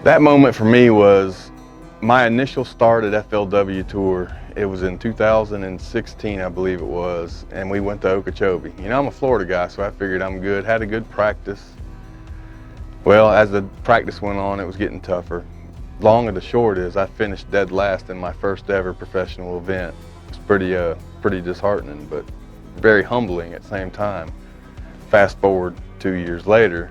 That moment for me was my initial start at FLW Tour. It was in 2016, I believe it was, and we went to Okeechobee. You know, I'm a Florida guy, so I figured I'm good, had a good practice. Well, as the practice went on, it was getting tougher. Long and the short is I finished dead last in my first ever professional event. It's pretty disheartening, but very humbling at the same time. Fast forward 2 years later,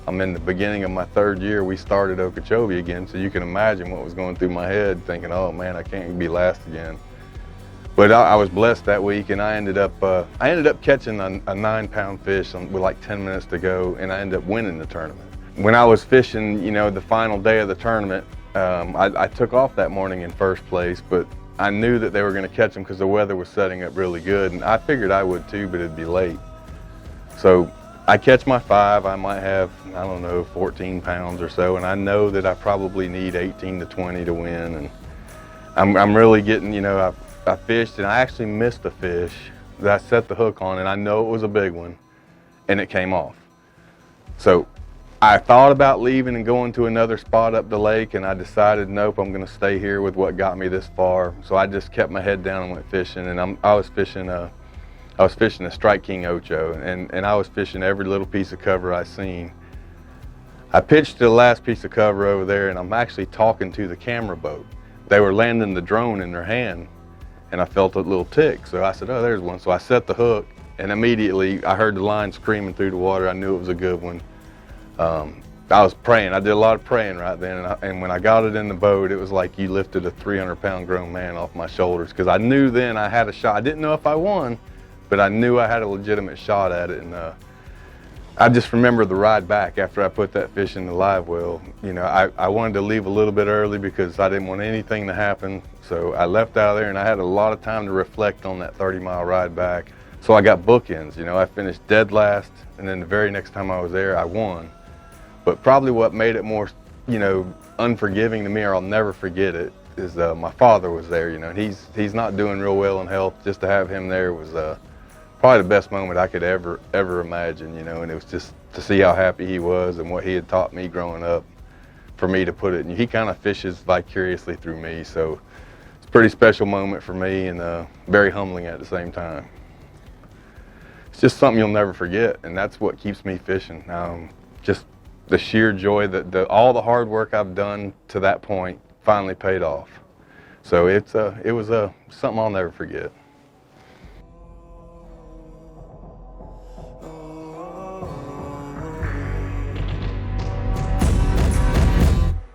I'm in the beginning of my third year. We started Okeechobee again, so you can imagine what was going through my head, thinking, oh man, I can't be last again. But I was blessed that week, and I ended up catching a 9-pound fish with like 10 minutes to go, and I ended up winning the tournament. When I was fishing, you know, the final day of the tournament, I took off that morning in first place, but I knew that they were going to catch them because the weather was setting up really good, and I figured I would too, but it'd be late. So I catch my 5, I might have, I don't know, 14 pounds or so, and I know that I probably need 18 to 20 to win, and I'm really getting, you know, I fished, and I actually missed a fish that I set the hook on, and I know it was a big one, and it came off. So I thought about leaving and going to another spot up the lake, and I decided, nope, I'm going to stay here with what got me this far. So I just kept my head down and went fishing, and I was fishing a Strike King Ocho, and I was fishing every little piece of cover I seen. I pitched the last piece of cover over there, and I'm actually talking to the camera boat. They were landing the drone in their hand, and I felt a little tick. So I said, oh, there's one. So I set the hook, and immediately I heard the line screaming through the water. I knew it was a good one. I was praying. I did a lot of praying right then, and when I got it in the boat, it was like you lifted a 300-pound grown man off my shoulders, because I knew then I had a shot. I didn't know if I won, but I knew I had a legitimate shot at it, and I just remember the ride back after I put that fish in the live well. You know, I wanted to leave a little bit early because I didn't want anything to happen, so I left out of there, and I had a lot of time to reflect on that 30-mile ride back. So I got bookends. You know, I finished dead last, and then the very next time I was there, I won. But probably what made it more, you know, unforgiving to me, or I'll never forget it, is my father was there. You know, he's not doing real well in health. Just to have him there was probably the best moment I could ever imagine. You know, and it was just to see how happy he was and what he had taught me growing up, for me to put it. And he kind of fishes vicariously through me, so it's a pretty special moment for me, and very humbling at the same time. It's just something you'll never forget, and that's what keeps me fishing. Just the sheer joy that all the hard work I've done to that point finally paid off. So it was something I'll never forget.